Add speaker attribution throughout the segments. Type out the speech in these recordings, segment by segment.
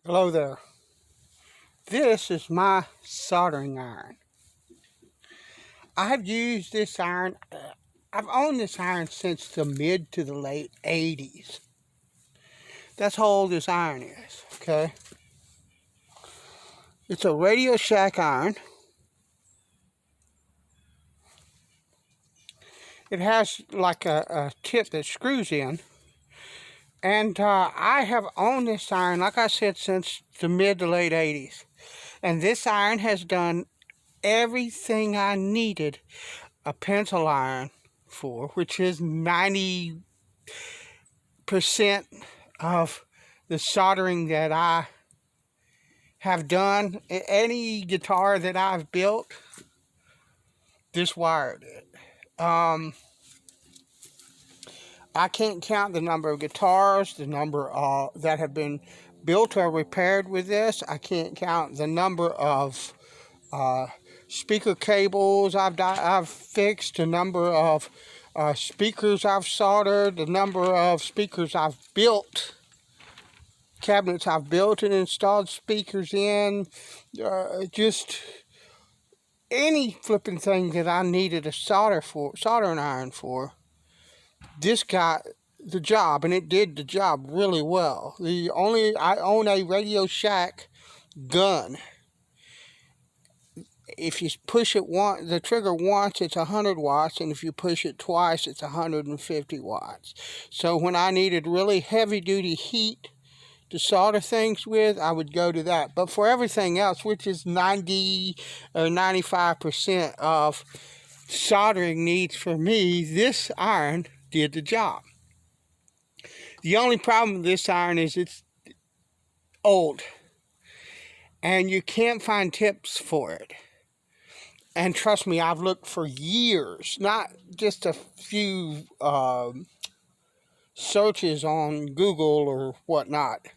Speaker 1: Hello there. This is my soldering iron. I have used this iron, I've owned this iron since the mid to the late 80s. That's how old this iron is, okay? It's a Radio Shack iron. It has like a tip that screws in. And I have owned this iron, like I said, since the mid to late 80s. And this iron has done everything I needed a pencil iron for, which is 90% of the soldering that I have done. Any guitar that I've built, this wired it. I can't count the number of guitars, the number that have been built or repaired with this. I can't count the number of speaker cables I've fixed, the number of speakers I've soldered, the number of speakers I've built, cabinets I've built and installed speakers in, just any flipping thing that I needed a soldering iron for. This got the job, and it did the job really well. I own a Radio Shack gun. If you push it the trigger once, it's 100 watts, and if you push it twice, it's 150 watts. So when I needed really heavy-duty heat to solder things with, I would go to that. But for everything else, which is 90 or 95% of soldering needs for me, this iron did the job. The only problem with this iron is it's old, and you can't find tips for it. And trust me, I've looked for years, not just a few searches on Google or whatnot,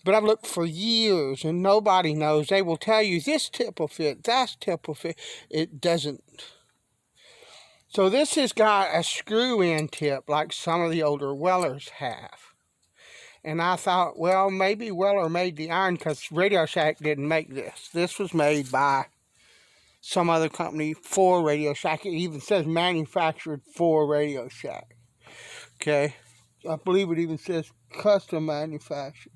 Speaker 1: but I've looked for years, and nobody knows. They will tell you this tip will fit, that tip will fit. It doesn't. So this has got a screw-in tip like some of the older Wellers have. And I thought, well, maybe Weller made the iron because Radio Shack didn't make this. This was made by some other company for Radio Shack. It even says manufactured for Radio Shack. Okay? I believe it even says custom manufactured.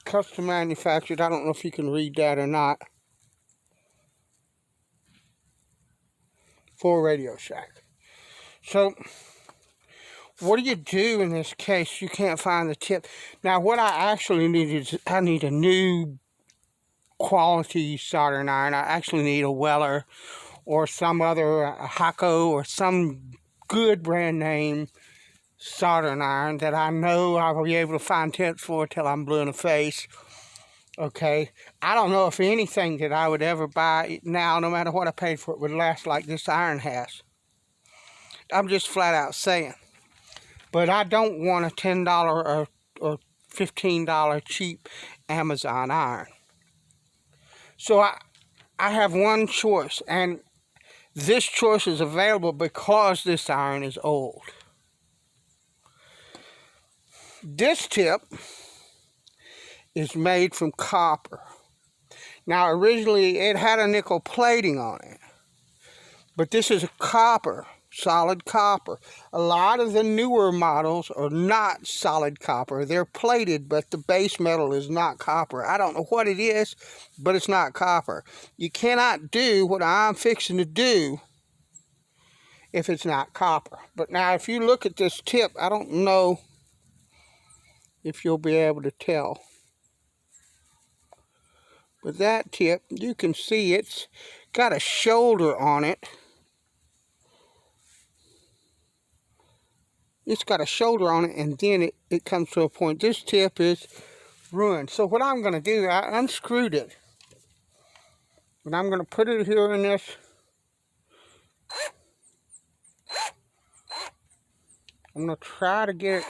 Speaker 1: Custom manufactured. I don't know if you can read that or not. For Radio Shack. So, what do you do in this case? You can't find the tip. Now, what I actually need is I need a new quality soldering iron. I actually need a Weller or some other Hakko or some good brand name soldering iron that I know I will be able to find tips for till I'm blue in the face. Okay, I don't know if anything that I would ever buy now, no matter what I paid for it, would last like this iron has. I'm just flat out saying. But I don't want a $10 or $15 cheap Amazon iron. So I have one choice, and this choice is available because this iron is old. This tip is made from copper. Now, originally it had a nickel plating on it, but this is a copper, solid copper. A lot of the newer models are not solid copper. They're plated, but the base metal is not copper. I don't know what it is, but it's not copper. You cannot do what I'm fixing to do if it's not copper. But now, if you look at this tip, I don't know if you'll be able to tell. But that tip, you can see it's got a shoulder on it. It's got a shoulder on it, and then it comes to a point. This tip is ruined. So what I'm going to do, I unscrewed it. And I'm going to put it here in this. I'm going to try to get it.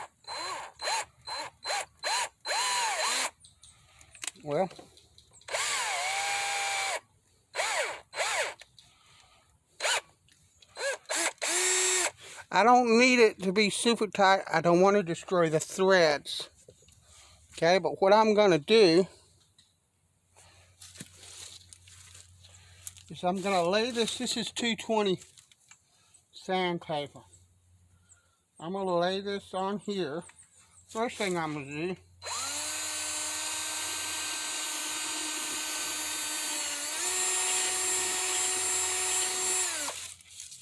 Speaker 1: Well, I don't need it to be super tight. I don't want to destroy the threads. Okay, but what I'm going to do is I'm going to lay this is 220 sandpaper. I'm going to lay this on here. First thing I'm going to do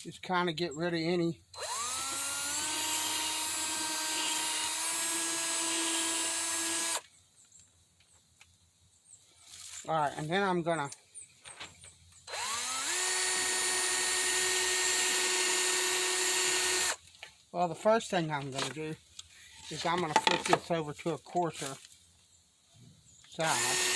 Speaker 1: is kind of get rid of any alright, and then I'm gonna well, the first thing I'm gonna do is I'm gonna flip this over to a coarser side.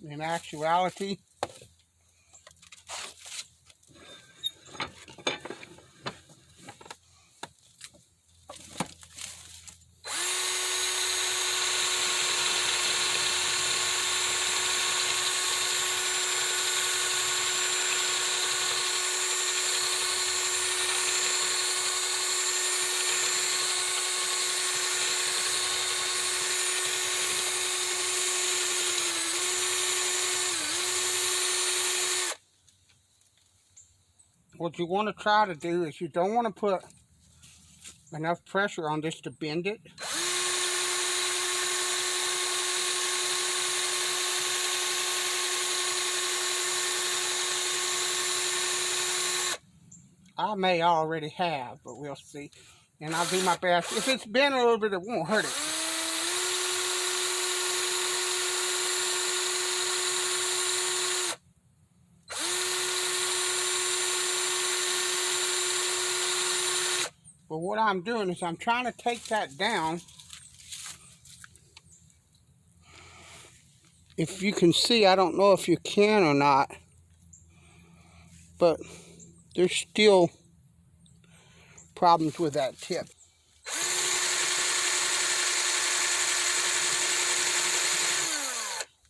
Speaker 1: In actuality, what you want to try to do is you don't want to put enough pressure on this to bend it. I may already have, but we'll see. And I'll do my best. If it's bent a little bit, it won't hurt it. But what I'm doing is I'm trying to take that down. If you can see, I don't know if you can or not, but there's still problems with that tip.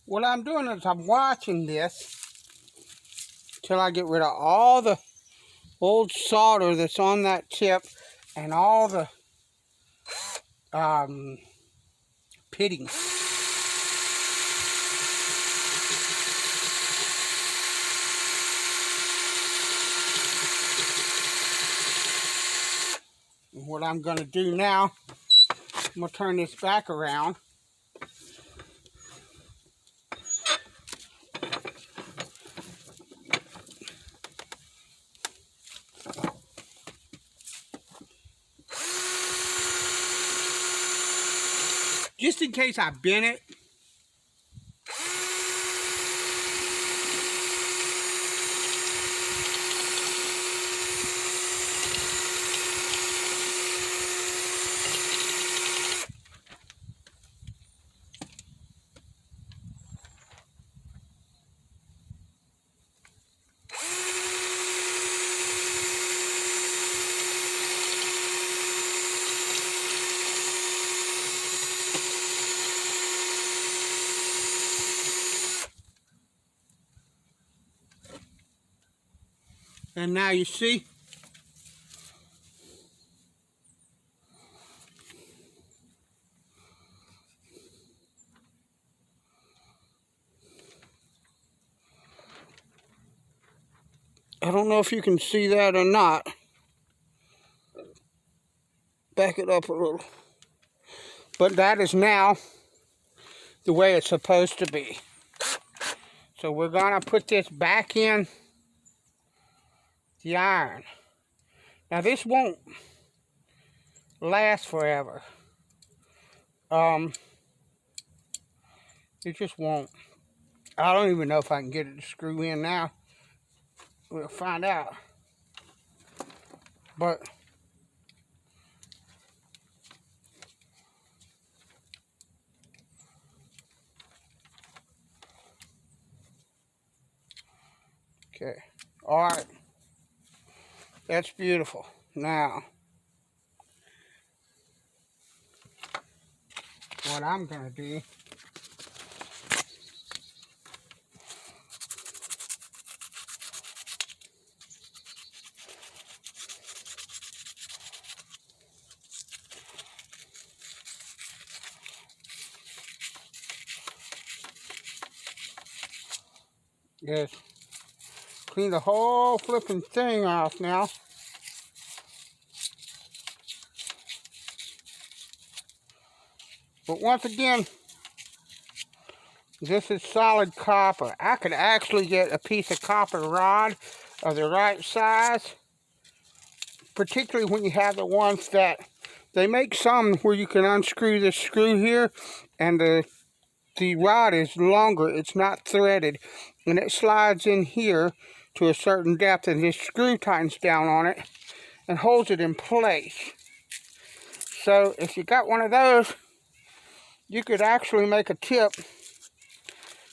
Speaker 1: What I'm doing is I'm watching this till I get rid of all the old solder that's on that tip and all the pitting. And what I'm going to do now, I'm going to turn this back around. Just in case I bent it. And now you see, I don't know if you can see that or not. Back it up a little. But that is now the way it's supposed to be. So we're going to put this back in the iron. Now this won't last forever. It just won't. I don't even know if I can get it to screw in now. We'll find out. But okay. Alright, that's beautiful. Now, what I'm going to do is clean the whole flipping thing off now. But once again, this is solid copper. I could actually get a piece of copper rod of the right size, particularly when you have the ones that, they make some where you can unscrew this screw here, and the rod is longer, it's not threaded, and it slides in here to a certain depth, and this screw tightens down on it and holds it in place. So if you got one of those, you could actually make a tip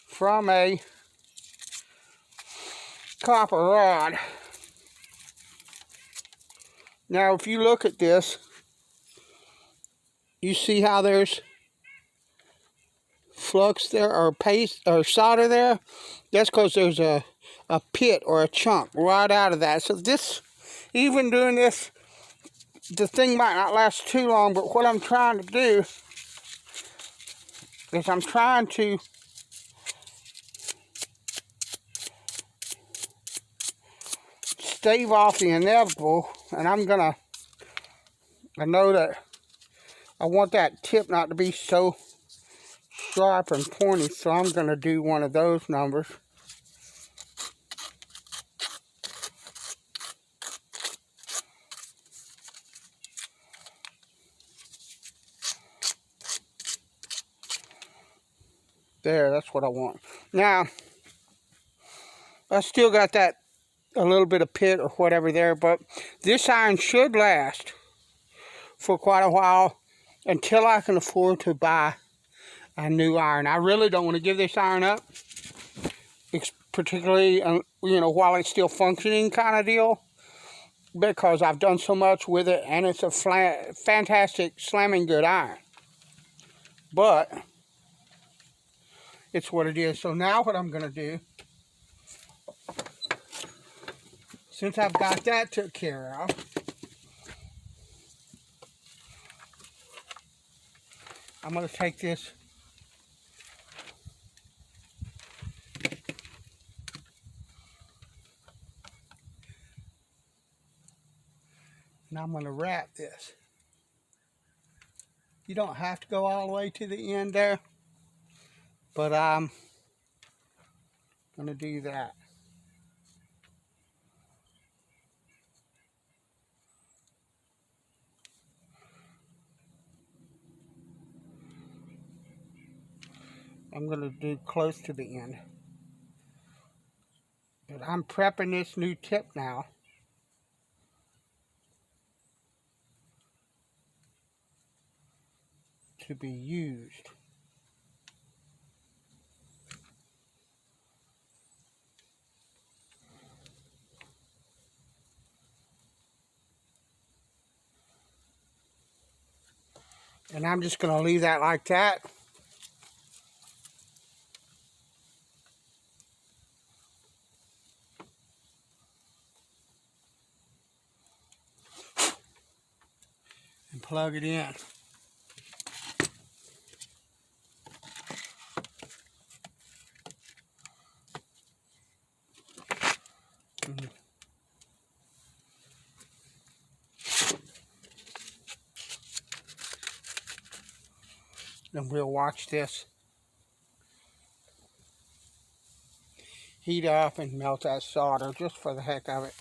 Speaker 1: from a copper rod. Now if you look at this, you see how there's flux there, or paste or solder there? That's because there's a pit or a chunk right out of that. So this, even doing this, the thing might not last too long, but what I'm trying to do is I'm trying to stave off the inevitable, and I know that I want that tip not to be so sharp and pointy, so I'm gonna do one of those numbers. There, that's what I want. Now, I still got that a little bit of pit or whatever there, but this iron should last for quite a while until I can afford to buy a new iron. I really don't want to give this iron up, particularly while it's still functioning kind of deal, because I've done so much with it, and it's a fantastic slamming good iron. But it's what it is. So now what I'm going to do, since I've got that took care of, I'm going to take this and I'm going to wrap this. You don't have to go all the way to the end there, but I'm going to do that. I'm going to do close to the end. But I'm prepping this new tip now to be used. And I'm just going to leave that like that. And plug it in. And we'll watch this heat up and melt that solder just for the heck of it.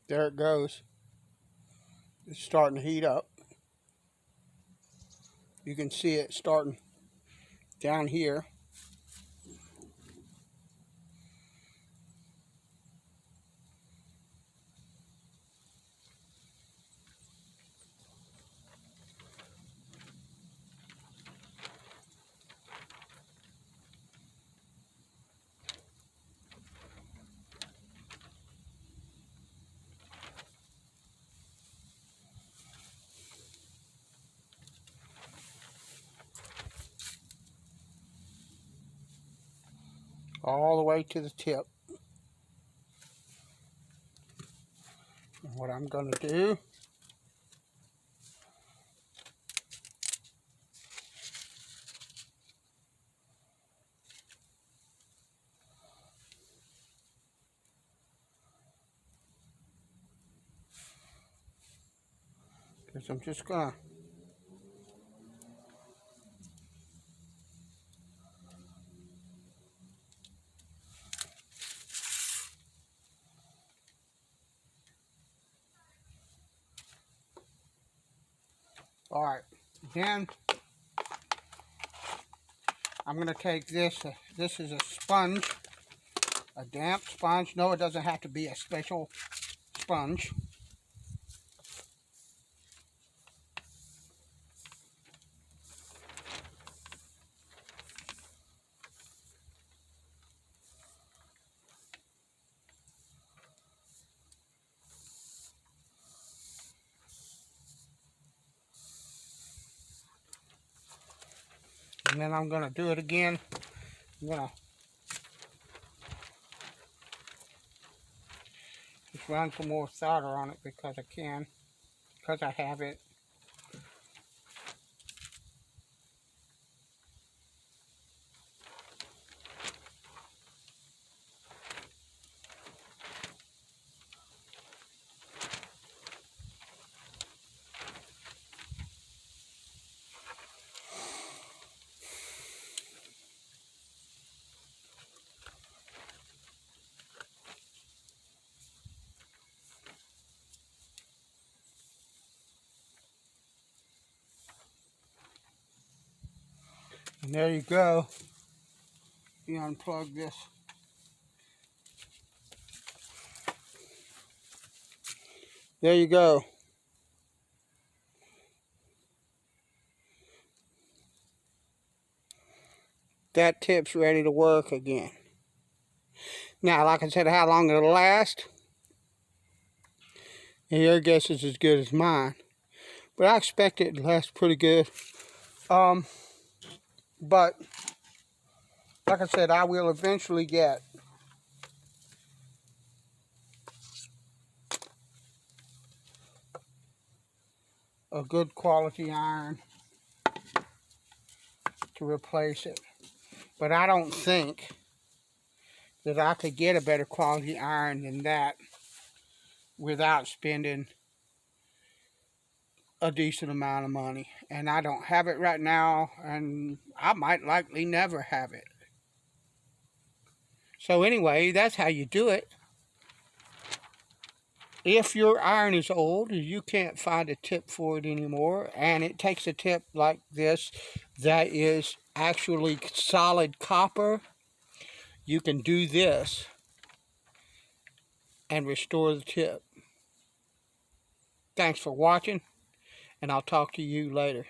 Speaker 1: There it goes. It's starting to heat up. You can see it starting down here. all the way to the tip. And what I'm going to do is I'm just going to all right, then I'm going to take this. This is a sponge, a damp sponge. No, it doesn't have to be a special sponge. And then I'm going to do it again. I'm going to just run some more solder on it because I can, because I have it. And there you go. You unplug this. There you go. That tip's ready to work again. Now, like I said, how long it'll last, and your guess is as good as mine. But I expect it to last pretty good. But, like I said, I will eventually get a good quality iron to replace it. But I don't think that I could get a better quality iron than that without spending a decent amount of money. And I don't have it right now, and I might likely never have it. So anyway, that's how you do it. If your iron is old, you can't find a tip for it anymore, and it takes a tip like this that is actually solid copper, you can do this and restore the tip. Thanks for watching, and I'll talk to you later.